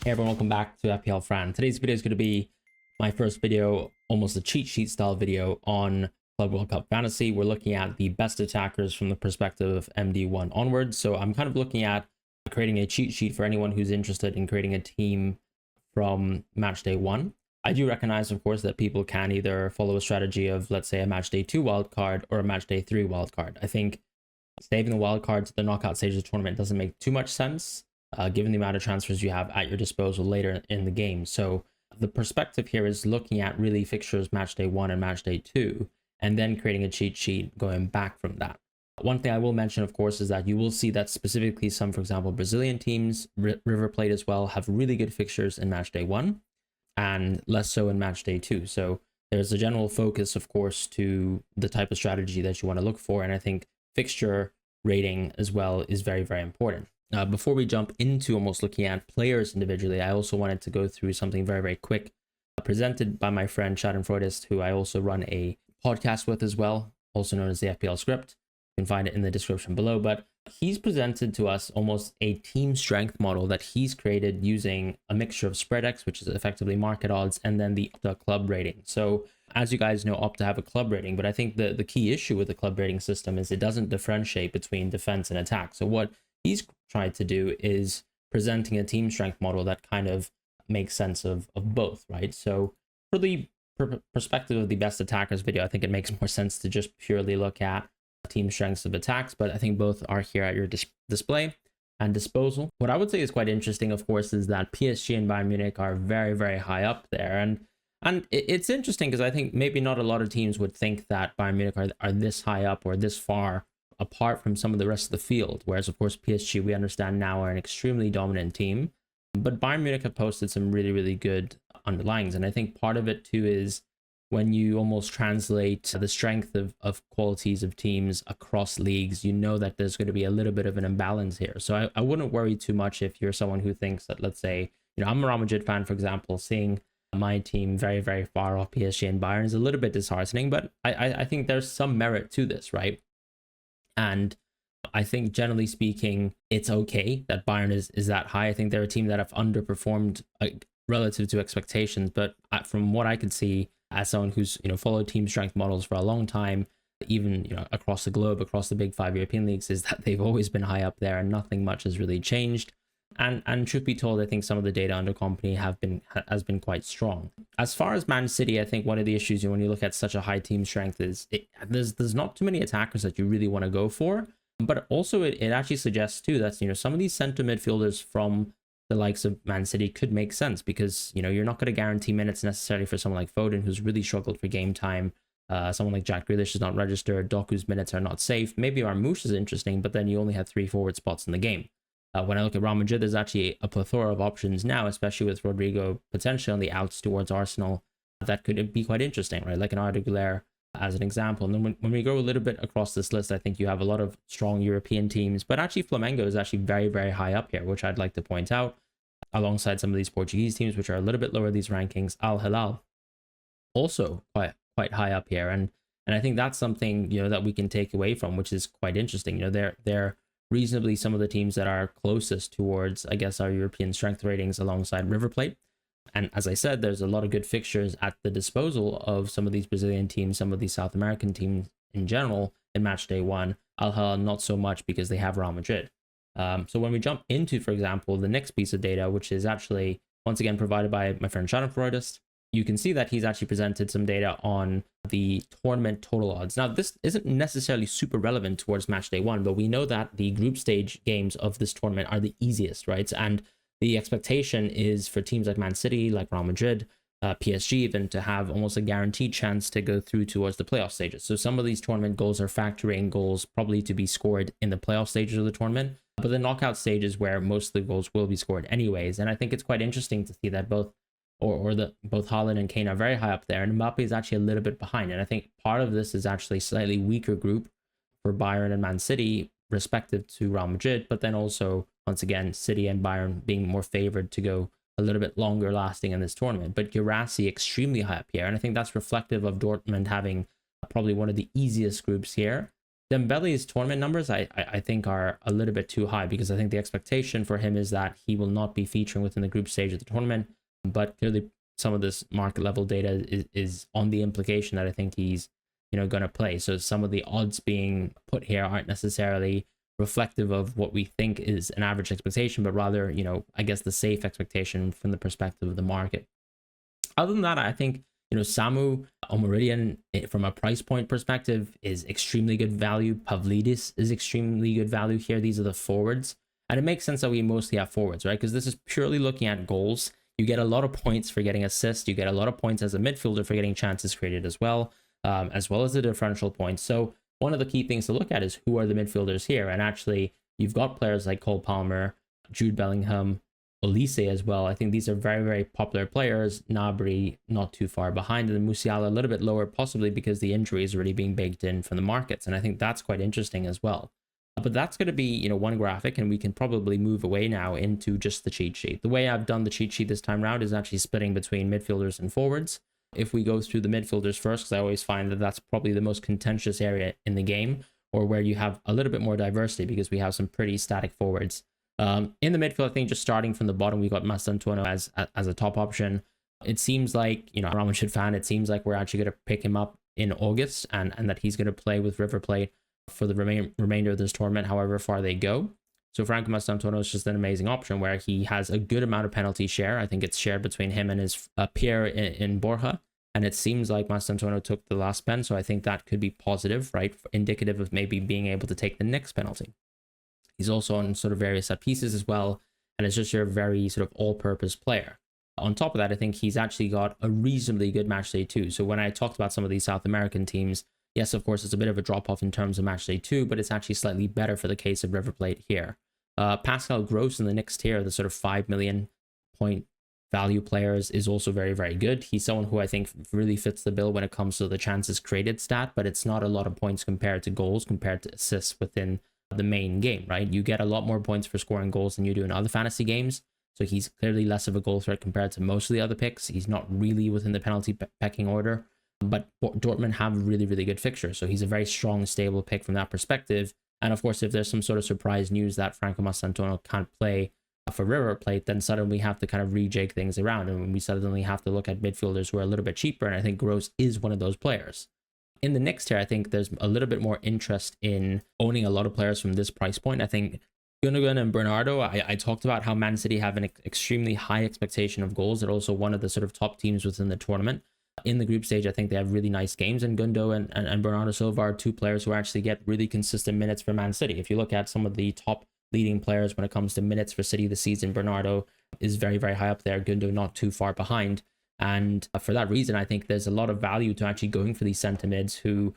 Hey everyone, welcome back to FPL Fran. Today's video is going to be my first video, almost a cheat sheet style video on Club World Cup Fantasy. We're looking at the best attackers from the perspective of MD1 onwards. So I'm kind of looking at creating a cheat sheet for anyone who's interested in creating a team from Matchday 1. I do recognize, of course, that people can either follow a strategy of, let's say, a Matchday 2 wildcard or a Matchday 3 wildcard. I think saving the wildcard to the knockout stage of the tournament doesn't make too much sense. Given the amount of transfers you have at your disposal later in the game. So the perspective here is looking at really fixtures Matchday 1 and Matchday 2, and then creating a cheat sheet going back from that. One thing I will mention, of course, is that you will see that specifically some, for example, Brazilian teams, River Plate as well, have really good fixtures in Matchday 1 and less so in Matchday 2. So there's a general focus, of course, to the type of strategy that you want to look for. And I think fixture rating as well is very, very important. Before we jump into almost looking at players individually, I also wanted to go through something very, very quick presented by my friend Schadenfreudist, who I also run a podcast with as well, also known as the FPL Script. You can find it in the description below, but he's presented to us almost a team strength model that he's created using a mixture of SpreadX, which is effectively market odds, and then the Opta club rating. So as you guys know, Opta have a club rating, but I think the key issue with the club rating system is it doesn't differentiate between defense and attack. So what he's tried to do is presenting a team strength model that kind of makes sense of both, right? So for the perspective of the best attackers video, I think it makes more sense to just purely look at team strengths of attacks, but I think both are here at your display and disposal. What I would say is quite interesting, of course, is that PSG and Bayern Munich are very, very high up there. And it's interesting because I think maybe not a lot of teams would think that Bayern Munich are this high up or this far apart from some of the rest of the field, whereas of course PSG, we understand now, are an extremely dominant team, but Bayern Munich have posted some really, really good underlyings. And I think part of it too is when you almost translate the strength of qualities of teams across leagues, you know that there's going to be a little bit of an imbalance here. So I wouldn't worry too much if you're someone who thinks that, let's say, I'm a Real Madrid fan, for example, seeing my team very, very far off PSG and Bayern is a little bit disheartening, but I think there's some merit to this, right? And I think generally speaking, it's okay that Bayern is that high. I think they're a team that have underperformed relative to expectations. But from what I could see as someone who's followed team strength models for a long time, even across the globe, across the big 5 European leagues, is that they've always been high up there and nothing much has really changed. And truth be told, I think some of the data under company has been quite strong. As far as Man City, I think one of the issues when you look at such a high team strength is there's not too many attackers that you really want to go for. But also it actually suggests too that some of these center midfielders from the likes of Man City could make sense because you're not going to guarantee minutes necessarily for someone like Foden, who's really struggled for game time. Someone like Jack Grealish is not registered. Doku's minutes are not safe. Maybe Marmoush is interesting, but then you only have 3 forward spots in the game. When I look at Real Madrid, there's actually a plethora of options now, especially with Rodrigo potentially on the outs towards Arsenal. That could be quite interesting, right? Like an Arda Güler as an example. And then when we go a little bit across this list, I think you have a lot of strong European teams, but actually Flamengo is actually very, very high up here, which I'd like to point out, alongside some of these Portuguese teams, which are a little bit lower these rankings. Al Hilal also quite high up here. And I think that's something, that we can take away from, which is quite interesting. They're reasonably some of the teams that are closest towards, I guess, our European strength ratings alongside River Plate. And as I said, there's a lot of good fixtures at the disposal of some of these Brazilian teams, some of these South American teams in general in Matchday 1. Al Hilal not so much because they have Real Madrid. So when we jump into, for example, the next piece of data, which is actually, once again, provided by my friend Schadenfreudist, you can see that he's actually presented some data on the tournament total odds. Now, this isn't necessarily super relevant towards Matchday 1, but we know that the group stage games of this tournament are the easiest, right? And the expectation is for teams like Man City, like Real Madrid, PSG even, to have almost a guaranteed chance to go through towards the playoff stages. So some of these tournament goals are factoring goals probably to be scored in the playoff stages of the tournament, but the knockout stage is where most of the goals will be scored anyways. And I think it's quite interesting to see that both Haaland and Kane are very high up there, and Mbappe is actually a little bit behind. And I think part of this is actually slightly weaker group for Bayern and Man City, respective to Real Madrid, but then also, once again, City and Bayern being more favored to go a little bit longer lasting in this tournament. But Guirassy extremely high up here, and I think that's reflective of Dortmund having probably one of the easiest groups here Dembele's tournament numbers, I think, are a little bit too high, because I think the expectation for him is that he will not be featuring within the group stage of the tournament. But clearly, some of this market level data is on the implication that I think he's, going to play. So some of the odds being put here aren't necessarily reflective of what we think is an average expectation, but rather, I guess the safe expectation from the perspective of the market. Other than that, I think, Samu Omaridian, from a price point perspective, is extremely good value. Pavlidis is extremely good value here. These are the forwards. And it makes sense that we mostly have forwards, right? Because this is purely looking at goals. You get a lot of points for getting assists. You get a lot of points as a midfielder for getting chances created as well as the differential points. So one of the key things to look at is who are the midfielders here. And actually, you've got players like Cole Palmer, Jude Bellingham, Olise as well. I think these are very, very popular players. Gnabry not too far behind, and Musiala a little bit lower, possibly because the injury is already being baked in from the markets. And I think that's quite interesting as well. But that's going to be, one graphic, and we can probably move away now into just the cheat sheet. The way I've done the cheat sheet this time around is actually splitting between midfielders and forwards. If we go through the midfielders first, because I always find that that's probably the most contentious area in the game, or where you have a little bit more diversity, because we have some pretty static forwards. In the midfield, I think just starting from the bottom, we got Mastantuono as a top option. It seems like, Ramanchid fan, it seems like we're actually going to pick him up in August, and that he's going to play with River Plate for the remainder of this tournament, however far they go. So Franco Mastantuono is just an amazing option, where he has a good amount of penalty share. I think it's shared between him and his peer in Borja. And it seems like Mastantuono took the last pen, so I think that could be positive, right? Indicative of maybe being able to take the next penalty. He's also on sort of various set pieces as well, and it's just your very sort of all-purpose player. On top of that, I think he's actually got a reasonably good matchday too. So when I talked about some of these South American teams, yes, of course, it's a bit of a drop-off in terms of matchday 2, but it's actually slightly better for the case of River Plate here. Pascal Gross in the next tier, the sort of 5 million point value players, is also very, very good. He's someone who I think really fits the bill when it comes to the chances created stat, but it's not a lot of points compared to goals, compared to assists within the main game, right? You get a lot more points for scoring goals than you do in other fantasy games. So he's clearly less of a goal threat compared to most of the other picks. He's not really within the penalty pecking order, but Dortmund have really, really good fixtures. So he's a very strong, stable pick from that perspective. And of course, if there's some sort of surprise news that Franco Mastantuono can't play for River Plate, then suddenly we have to kind of rejig things around. And we suddenly have to look at midfielders who are a little bit cheaper. And I think Gross is one of those players. In the next tier, I think there's a little bit more interest in owning a lot of players from this price point. I think Gundogan and Bernardo, I talked about how Man City have an extremely high expectation of goals. They're also one of the sort of top teams within the tournament. In the group stage, I think they have really nice games, and Gundo and Bernardo Silva are two players who actually get really consistent minutes for Man City. If you look at some of the top leading players when it comes to minutes for City this season, Bernardo is very, very high up there. Gundo not too far behind. And for that reason, I think there's a lot of value to actually going for these centre mids who,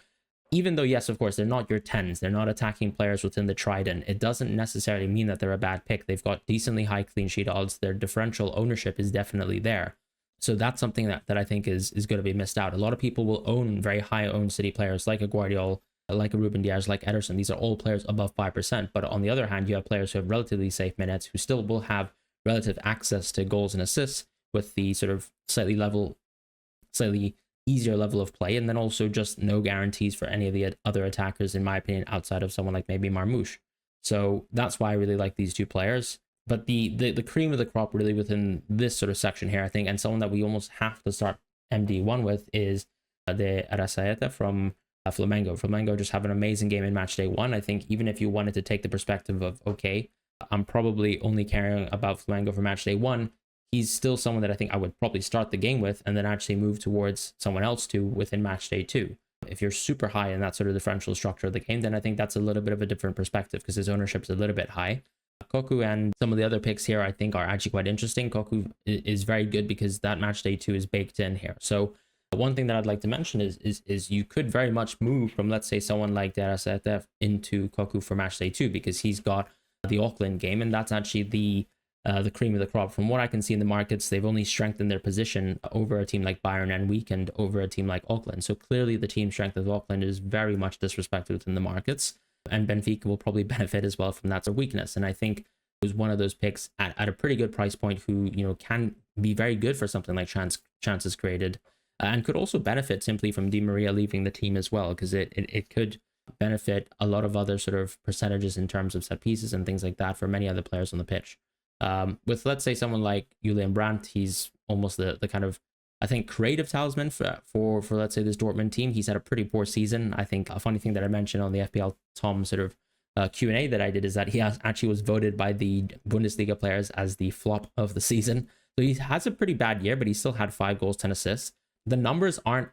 even though, yes, of course, they're not your 10s, they're not attacking players within the trident, it doesn't necessarily mean that they're a bad pick. They've got decently high clean sheet odds. Their differential ownership is definitely there. So that's something that I think is going to be missed out. A lot of people will own very high owned City players like a Guardiola, like a Ruben Diaz, like Ederson. These are all players above 5%. But on the other hand, you have players who have relatively safe minutes, who still will have relative access to goals and assists with the sort of slightly easier level of play, and then also just no guarantees for any of the other attackers, in my opinion, outside of someone like maybe Marmoush. So that's why I really like these two players. But the cream of the crop really within this sort of section here, I think, and someone that we almost have to start MD1 with, is De Arrascaeta from Flamengo. Flamengo just have an amazing game in matchday 1. I think even if you wanted to take the perspective of, okay, I'm probably only caring about Flamengo for matchday 1, he's still someone that I think I would probably start the game with and then actually move towards someone else to within matchday 2. If you're super high in that sort of differential structure of the game, then I think that's a little bit of a different perspective because his ownership is a little bit high. Koku and some of the other picks here I think are actually quite interesting. Koku is very good because that matchday 2 is baked in here. So one thing that I'd like to mention is you could very much move from, let's say, someone like De Arrascaeta into Koku for matchday 2 because he's got the Auckland game, and that's actually the cream of the crop. From what I can see in the markets, they've only strengthened their position over a team like Bayern and weakened over a team like Auckland. So clearly the team strength of Auckland is very much disrespected within the markets, and Benfica will probably benefit as well from that sort of weakness. And I think it was one of those picks at a pretty good price point who, can be very good for something like chances created, and could also benefit simply from Di Maria leaving the team as well, because it could benefit a lot of other sort of percentages in terms of set pieces and things like that for many other players on the pitch. With, let's say, someone like Julian Brandt, he's almost the kind of, I think, creative talisman for let's say this Dortmund team. He's had a pretty poor season. I think a funny thing that I mentioned on the FPL Tom sort of Q&A that I did is that he actually was voted by the Bundesliga players as the flop of the season. So he has a pretty bad year, but he still had 5 goals, 10 assists. The numbers aren't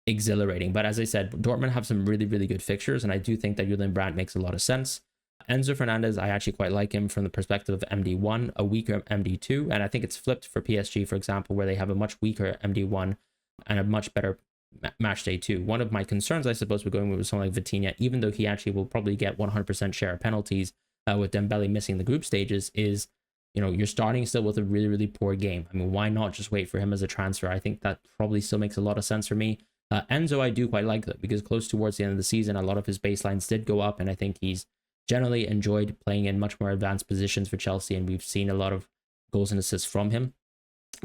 exhilarating, but as I said, Dortmund have some really, really good fixtures, and I do think that Julian Brandt makes a lot of sense. Enzo Fernandez, I actually quite like him from the perspective of MD1, a weaker MD2, and I think it's flipped for PSG, for example, where they have a much weaker MD1 and a much better Matchday 2. One of my concerns, I suppose, we're going with someone like Vitinha, even though he actually will probably get 100% share of penalties with Dembele missing the group stages, is, you know, you're starting still with a really, really poor game. I mean, why not just wait for him as a transfer? I think that probably still makes a lot of sense for me. Enzo, I do quite like that, because close towards the end of the season, a lot of his baselines did go up, and I think he's generally enjoyed playing in much more advanced positions for Chelsea, and we've seen a lot of goals and assists from him,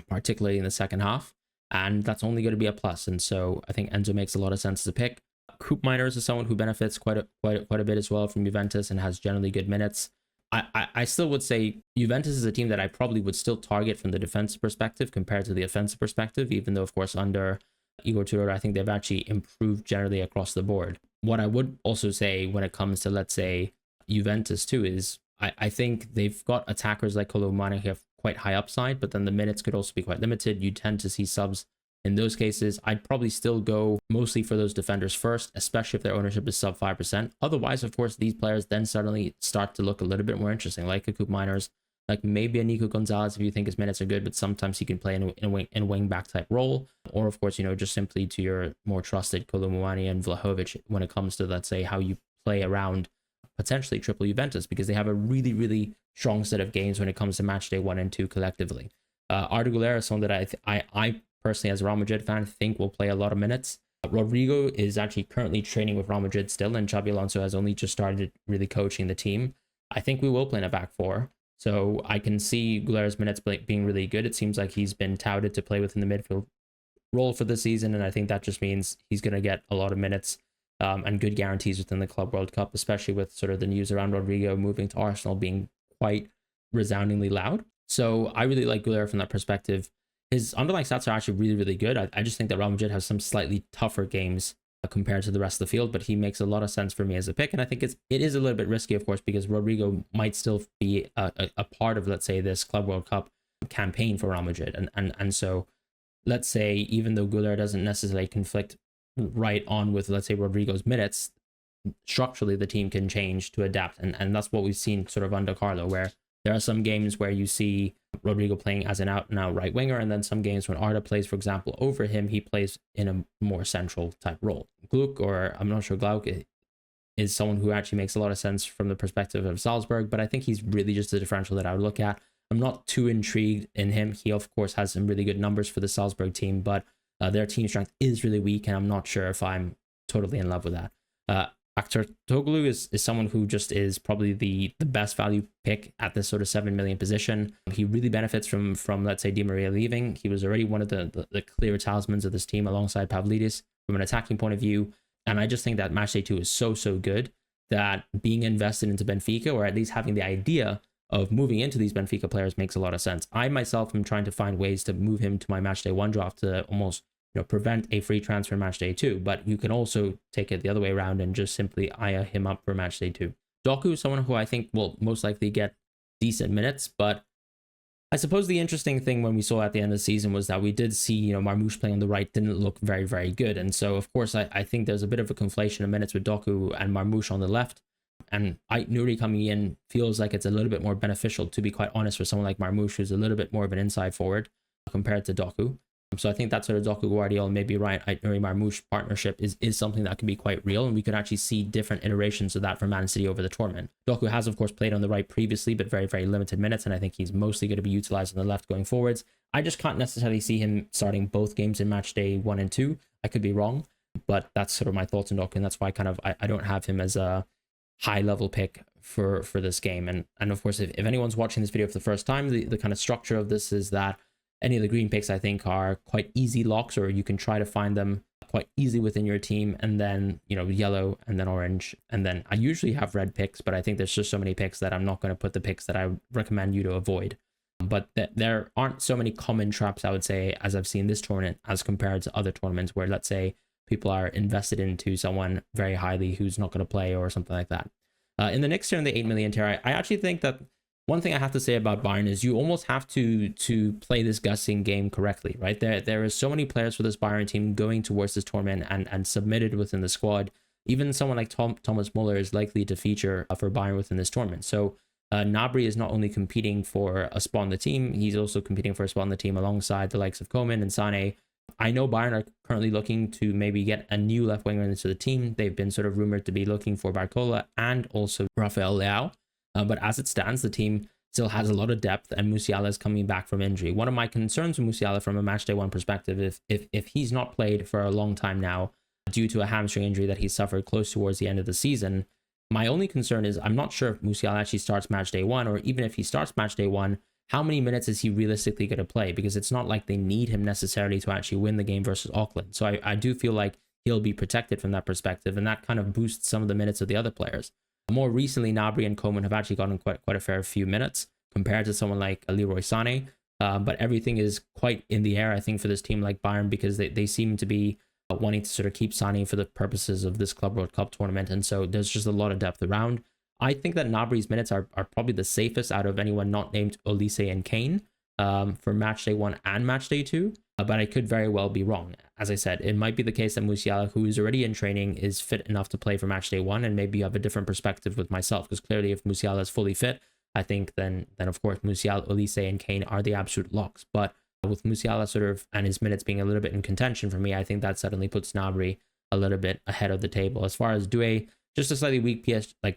particularly in the second half, and that's only going to be a plus. And so I think Enzo makes a lot of sense as a pick. Koopmeiners is someone who benefits quite a bit as well from Juventus and has generally good minutes. I still would say Juventus is a team that I probably would still target from the defensive perspective compared to the offensive perspective, even though, of course, under Igor Tudor, I think they've actually improved generally across the board. What I would also say when it comes to, let's say, Juventus too, is I think they've got attackers like Kolo Muani who have quite high upside, but then the minutes could also be quite limited. You tend to see subs in those cases. I'd probably still go mostly for those defenders first, especially if their ownership is sub 5%. Otherwise, of course, these players then suddenly start to look a little bit more interesting, like a Koopmeiners, like maybe a Nico Gonzalez if you think his minutes are good, but sometimes he can play in a wing back type role. Or, of course, you know, just simply to your more trusted Kolo Muani and Vlahovic when it comes to, let's say, how you play around potentially triple Juventus, because they have a really, really strong set of games when it comes to match day 1 and 2 collectively. Arda Güler is someone that I personally, as a Real Madrid fan, think will play a lot of minutes. Rodrigo is actually currently training with Real Madrid still, and Xabi Alonso has only just started really coaching the team. I think we will play in a back 4. So I can see Güler's minutes being really good. It seems like he's been touted to play within the midfield role for the season, and I think that just means he's going to get a lot of minutes and good guarantees within the Club World Cup, especially with sort of the news around Rodrigo moving to Arsenal being quite resoundingly loud. So I really like Güler from that perspective. His underlying stats are actually really, really good. I just think that Real Madrid has some slightly tougher games compared to the rest of the field, but he makes a lot of sense for me as a pick. And I think it is a little bit risky, of course, because Rodrigo might still be a part of, let's say, this Club World Cup campaign for Real Madrid. And so let's say, even though Güler doesn't necessarily conflict right on with, let's say, Rodrigo's minutes, structurally the team can change to adapt. And that's what we've seen sort of under Carlo, where there are some games where you see Rodrigo playing as an out-and-out right winger, and then some games when Arda plays, for example, over him, he plays in a more central type role. Gluck, or I'm not sure, Glauc, is someone who actually makes a lot of sense from the perspective of Salzburg, but I think he's really just a differential that I would look at. I'm not too intrigued in him. He, of course, has some really good numbers for the Salzburg team, but their team strength is really weak, and I'm not sure if I'm totally in love with that. Aktürkoğlu is someone who just is probably the best value pick at this sort of 7 million position. He really benefits from let's say, Di Maria leaving. He was already one of the clear talismans of this team alongside Pavlidis from an attacking point of view. And I just think that Matchday 2 is so good that being invested into Benfica, or at least having the idea of moving into these Benfica players, makes a lot of sense. I myself am trying to find ways to move him to my Matchday 1 draft to almost prevent a free transfer Matchday 2, but you can also take it the other way around and just simply eye him up for Matchday 2. Doku is someone who I think will most likely get decent minutes, but I suppose the interesting thing when we saw at the end of the season was that we did see, Marmoush playing on the right didn't look very, very good. And so, of course, I think there's a bit of a conflation of minutes with Doku and Marmoush on the left. And Nuri coming in feels like it's a little bit more beneficial, to be quite honest, for someone like Marmoush, who's a little bit more of an inside forward compared to Doku. So I think that sort of Doku Guardiola, maybe Ryan Nuri Marmoush partnership is something that could be quite real, and we could actually see different iterations of that for Man City over the tournament. Doku has, of course, played on the right previously, but very, very limited minutes, and I think he's mostly going to be utilized on the left going forwards. I just can't necessarily see him starting both games in match day 1 and 2. I could be wrong, but that's sort of my thoughts on Doku, and that's why I don't have him as a high level pick for this game. And of course, if anyone's watching this video for the first time, the kind of structure of this is that any of the green picks I think are quite easy locks, or you can try to find them quite easily within your team. And then, you know, yellow and then orange. And then I usually have red picks, but I think there's just so many picks that I'm not going to put the picks that I recommend you to avoid. But there aren't so many common traps, I would say, as I've seen this tournament as compared to other tournaments where, let's say, people are invested into someone very highly who's not going to play or something like that. In the next tier, in the 8 million tier, I actually think that one thing I have to say about Bayern is you almost have to play this guessing game correctly, right? There are so many players for this Bayern team going towards this tournament and submitted within the squad. Even someone like Thomas Muller is likely to feature for Bayern within this tournament. So Gnabry is not only competing for a spot on the team, he's also competing for a spot on the team alongside the likes of Koeman and Sané. I know Bayern are currently looking to maybe get a new left winger into the team. They've been sort of rumored to be looking for Barcola and also Rafael Leao. But as it stands, the team still has a lot of depth, and Musiala is coming back from injury. One of my concerns with Musiala from a matchday one perspective, if he's not played for a long time now due to a hamstring injury that he suffered close towards the end of the season, my only concern is I'm not sure if Musiala actually starts matchday one, or even if he starts matchday one, how many minutes is he realistically going to play? Because it's not like they need him necessarily to actually win the game versus Auckland. So I do feel like he'll be protected from that perspective, and that kind of boosts some of the minutes of the other players. More recently, Gnabry and Koeman have actually gotten quite a fair few minutes compared to someone like Leroy Sané. But everything is quite in the air, I think, for this team like Bayern, because they seem to be wanting to sort of keep Sané for the purposes of this Club World Cup tournament. And so there's just a lot of depth around. I think that Gnabry's minutes are probably the safest out of anyone not named Olise and Kane for matchday 1 and matchday 2. But I could very well be wrong. As I said, it might be the case that Musiala, who is already in training, is fit enough to play for matchday 1, and maybe you have a different perspective with myself, because clearly if Musiala is fully fit, I think then of course Musiala, Olise, and Kane are the absolute locks. But with Musiala sort of and his minutes being a little bit in contention for me, I think that suddenly puts Gnabry a little bit ahead of the table. As far as Doué, just a slightly weak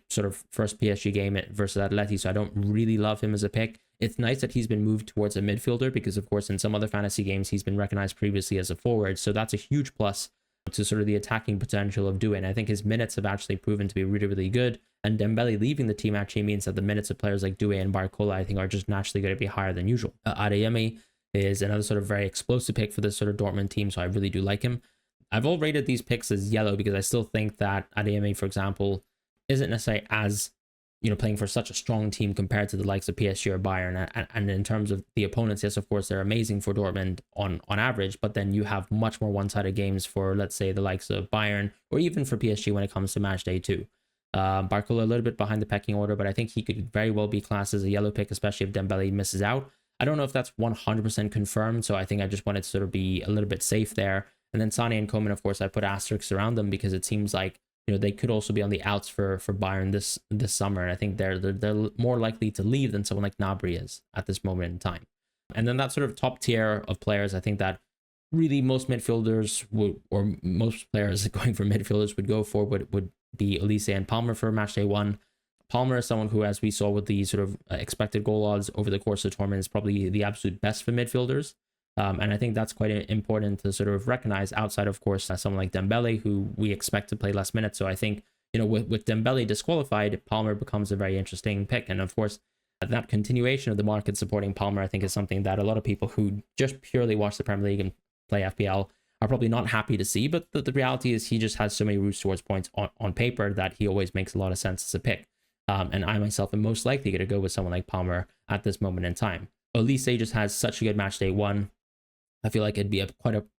sort of first PSG game versus Atleti, so I don't really love him as a pick. It's nice that he's been moved towards a midfielder, because of course in some other fantasy games he's been recognized previously as a forward, so that's a huge plus to sort of the attacking potential of Doué. And I think his minutes have actually proven to be really, really good, and Dembele leaving the team actually means that the minutes of players like Doué and Barcola I think are just naturally going to be higher than usual. Adeyemi is another sort of very explosive pick for this sort of Dortmund team, so I really do like him. I've all rated these picks as yellow because I still think that Adeyemi, for example, isn't necessarily as, you know, playing for such a strong team compared to the likes of PSG or Bayern. And in terms of the opponents, yes, of course, they're amazing for Dortmund on average, but then you have much more one-sided games for, let's say, the likes of Bayern or even for PSG when it comes to match day 2. Barcola a little bit behind the pecking order, but I think he could very well be classed as a yellow pick, especially if Dembele misses out. I don't know if that's 100% confirmed, so I think I just wanted to sort of be a little bit safe there. And then Sané and Koeman, of course, I put asterisks around them because it seems like, you know, they could also be on the outs for Bayern this summer, and I think they're more likely to leave than someone like Gnabry is at this moment in time. And then that sort of top tier of players, I think that really most midfielders would, or most players going for midfielders would go for would be Olise and Palmer for matchday 1. Palmer is someone who, as we saw with the sort of expected goal odds over the course of the tournament, is probably the absolute best for midfielders. And I think that's quite important to sort of recognize outside, of course, someone like Dembele, who we expect to play less minutes. So I think, you know, with Dembele disqualified, Palmer becomes a very interesting pick. And of course, that continuation of the market supporting Palmer, I think, is something that a lot of people who just purely watch the Premier League and play FPL are probably not happy to see. But the reality is he just has so many routes towards points on paper that he always makes a lot of sense as a pick. And I myself am most likely going to go with someone like Palmer at this moment in time. Olise just has such a good match day 1. I feel like it'd be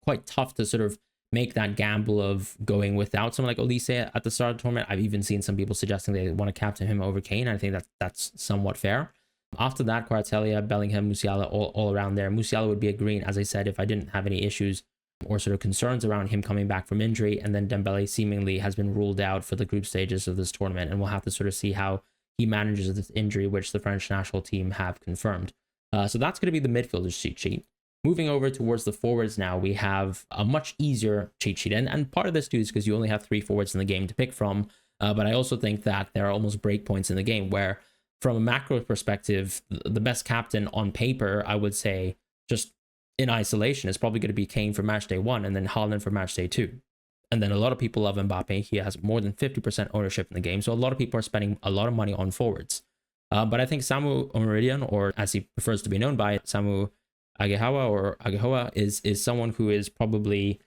quite tough to sort of make that gamble of going without someone like Olise at the start of the tournament. I've even seen some people suggesting they want to captain him over Kane. I think that's somewhat fair. After that, Kvaratskhelia, Bellingham, Musiala, all around there. Musiala would be a green, as I said, if I didn't have any issues or sort of concerns around him coming back from injury. And then Dembele seemingly has been ruled out for the group stages of this tournament, and we'll have to sort of see how he manages this injury, which the French national team have confirmed. So that's going to be the midfielders cheat sheet. Moving over towards the forwards now, we have a much easier cheat sheet. And part of this too is because you only have 3 forwards in the game to pick from. But I also think that there are almost breakpoints in the game where, from a macro perspective, the best captain on paper, I would say, just in isolation, is probably going to be Kane for match day 1 and then Haaland for match day 2. And then a lot of people love Mbappe. He has more than 50% ownership in the game. So a lot of people are spending a lot of money on forwards. But I think Samu Omaridian, or as he prefers to be known by, Samu Agahoa is someone who is probably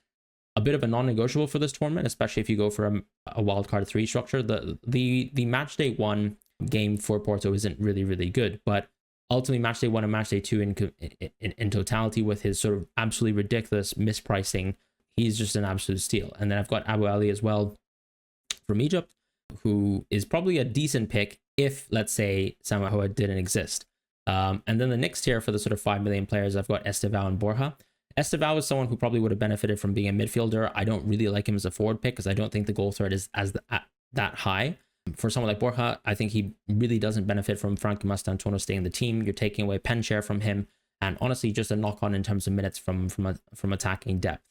a bit of a non-negotiable for this tournament, especially if you go for a wildcard 3 structure. The match day 1 game for Porto isn't really good, but ultimately match day 1 and match day 2 in totality, with his sort of absolutely ridiculous mispricing, he's just an absolute steal. And then I've got Abu Ali as well from Egypt, who is probably a decent pick if, let's say, Samahoa didn't exist. And then the next tier for the sort of 5 million players, I've got Estevao and Borja. Estevao is someone who probably would have benefited from being a midfielder. I don't really like him as a forward pick because I don't think the goal threat is that high. For someone like Borja, I think he really doesn't benefit from Franco Mastantuono staying in the team. You're taking away pen share from him, and honestly, just a knock-on in terms of minutes from attacking depth.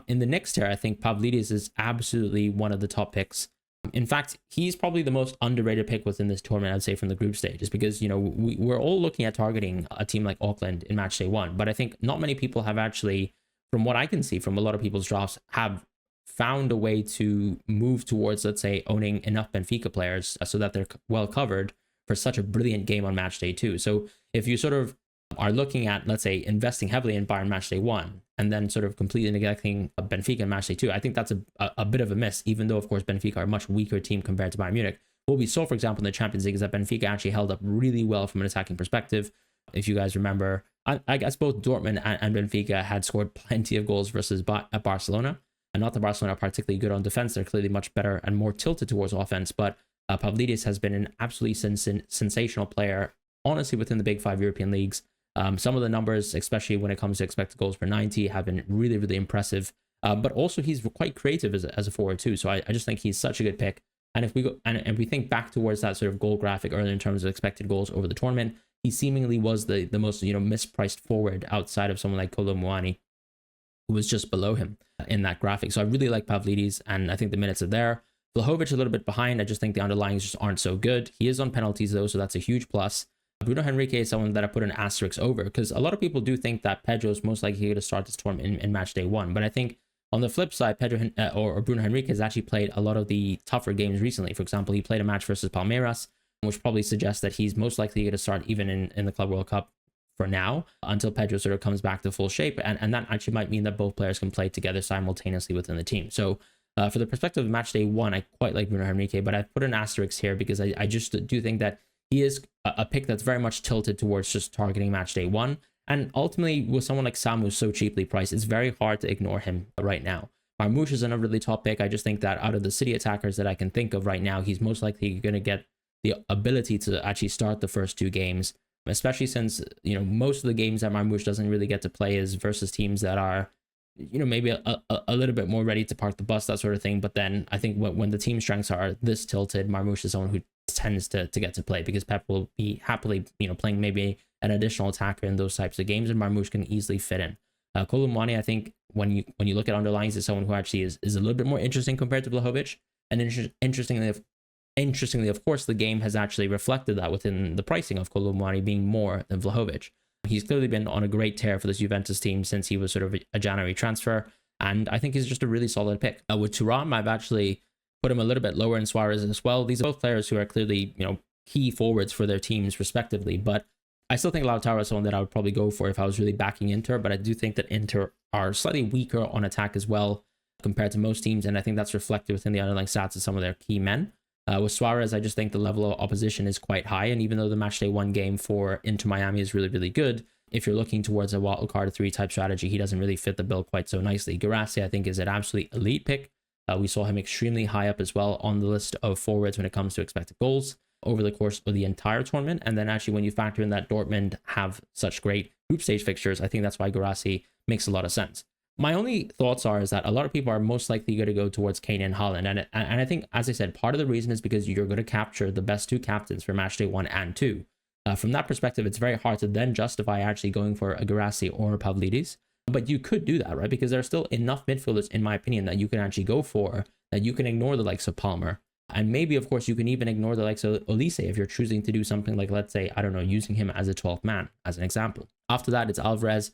In the next tier, I think Pavlidis is absolutely one of the top picks. In fact, he's probably the most underrated pick within this tournament, I'd say, from the group stage, just because, you know, we're all looking at targeting a team like Auckland in match day 1, but I think not many people have actually, from what I can see from a lot of people's drafts, have found a way to move towards, let's say, owning enough Benfica players so that they're well covered for such a brilliant game on match day 2. So if you sort of are looking at, let's say, investing heavily in Bayern match day 1 and then sort of completely neglecting Benfica in match day 2, I think that's a bit of a miss, even though, of course, Benfica are a much weaker team compared to Bayern Munich. What we saw, for example, in the Champions League is that Benfica actually held up really well from an attacking perspective. If you guys remember, I guess both Dortmund and Benfica had scored plenty of goals versus Barcelona. And not that Barcelona are particularly good on defense. They're clearly much better and more tilted towards offense. But Pavlidis has been an absolutely sensational player, honestly, within the big 5 European leagues. Some of the numbers, especially when it comes to expected goals per 90, have been really impressive. But also he's quite creative as a forward too. So I just think he's such a good pick. And if we go and we think back towards that sort of goal graphic earlier in terms of expected goals over the tournament, he seemingly was the most, you know, mispriced forward outside of someone like Kolo Muani, who was just below him in that graphic. So I really like Pavlidis, and I think the minutes are there. Vlahovic a little bit behind. I just think the underlyings just aren't so good. He is on penalties though, so that's a huge plus. Bruno Henrique is someone that I put an asterisk over, because a lot of people do think that Pedro is most likely going to start this tournament in match day 1. But I think on the flip side, Pedro or Bruno Henrique has actually played a lot of the tougher games recently. For example, he played a match versus Palmeiras, which probably suggests that he's most likely going to start even in the Club World Cup for now, until Pedro sort of comes back to full shape. And that actually might mean that both players can play together simultaneously within the team. So for the perspective of match day 1, I quite like Bruno Henrique, but I put an asterisk here because I just do think that he is a pick that's very much tilted towards just targeting match day 1. And ultimately, with someone like Samu so cheaply priced, it's very hard to ignore him right now. Marmoush is another really top pick. I just think that out of the City attackers that I can think of right now, he's most likely going to get the ability to actually start the first 2 games, especially since, you know, most of the games that Marmoush doesn't really get to play is versus teams that are, you know, maybe a little bit more ready to park the bus, that sort of thing. But then I think when the team strengths are this tilted, Marmoush is someone who tends to get to play, because Pep will be happily, you know, playing maybe an additional attacker in those types of games, and Marmoush can easily fit in. Kolo Muani, I think when you look at underlines, is someone who actually is a little bit more interesting compared to Vlahovic. And interestingly, of course, the game has actually reflected that within the pricing of Kolo Muani being more than Vlahovic. He's clearly been on a great tear for this Juventus team since he was sort of a January transfer, and I think he's just a really solid pick. With Thuram, I've actually put him a little bit lower in Suarez as well. These are both players who are clearly, you know, key forwards for their teams respectively, but I still think Lautaro is someone that I would probably go for if I was really backing Inter, but I do think that Inter are slightly weaker on attack as well compared to most teams, and I think that's reflected within the underlying stats of some of their key men. With Suarez, I just think the level of opposition is quite high, and even though the matchday 1 game for Inter Miami is really good, if you're looking towards a wildcard 3 type strategy, he doesn't really fit the bill quite so nicely. Guirassy, I think, is an absolutely elite pick. We saw him extremely high up as well on the list of forwards when it comes to expected goals over the course of the entire tournament. And then actually when you factor in that Dortmund have such great group stage fixtures, I think that's why Guirassy makes a lot of sense. My only thoughts is that a lot of people are most likely going to go towards Kane and Haaland. And I think, as I said, part of the reason is because you're going to capture the best 2 captains for matchday 1 and 2. From that perspective, it's very hard to then justify actually going for a Guirassy or a Pavlidis. But you could do that, right? Because there are still enough midfielders, in my opinion, that you can actually go for, that you can ignore the likes of Palmer. And maybe, of course, you can even ignore the likes of Olise if you're choosing to do something like, let's say, I don't know, using him as a 12th man, as an example. After that, it's Alvarez,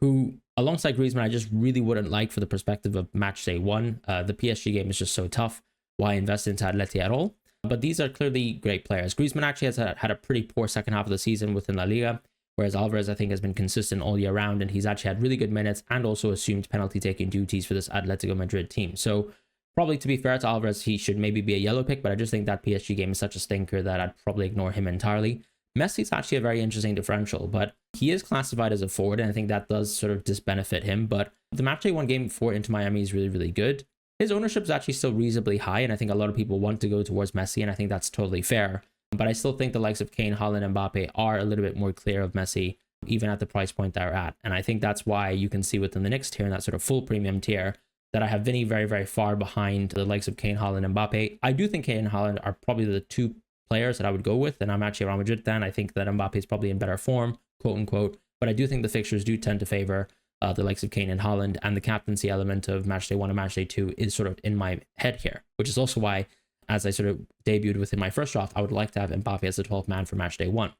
who, alongside Griezmann, I just really wouldn't like for the perspective of match day 1. The PSG game is just so tough. Why invest into Atleti at all? But these are clearly great players. Griezmann actually has had a pretty poor second half of the season within La Liga. whereas Alvarez, I think, has been consistent all year round, and he's actually had really good minutes and also assumed penalty taking duties for this Atletico Madrid team. So probably, to be fair to Alvarez, he should maybe be a yellow pick, but I just think that PSG game is such a stinker that I'd probably ignore him entirely. Messi's actually a very interesting differential, but he is classified as a forward, and I think that does sort of disbenefit him. But the Matchday 1 game for Inter Miami is really, really good. His ownership is actually still reasonably high, and I think a lot of people want to go towards Messi, and I think that's totally fair. But I still think the likes of Kane, Haaland, and Mbappe are a little bit more clear of Messi, even at the price point they're at. And I think that's why you can see within the next tier, in that sort of full premium tier, that I have Vinny very, very far behind the likes of Kane, Haaland, and Mbappe. I do think Kane and Haaland are probably the 2 players that I would go with, and I'm actually a Real Madrid fan. I think that Mbappe is probably in better form, quote unquote, but I do think the fixtures do tend to favor the likes of Kane and Haaland, and the captaincy element of Matchday 1 and Matchday 2 is sort of in my head here, which is also why, as I sort of debuted within my first draft, I would like to have Mbappe as the 12th man for Matchday 1.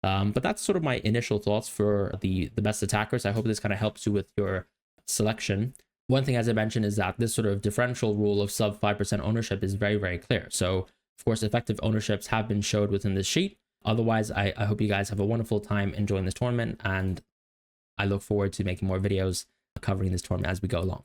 But that's sort of my initial thoughts for the best attackers. I hope this kind of helps you with your selection. One thing, as I mentioned, is that this sort of differential rule of sub 5% ownership is very, very clear. So, of course, effective ownerships have been showed within this sheet. Otherwise, I hope you guys have a wonderful time enjoying this tournament, and I look forward to making more videos covering this tournament as we go along.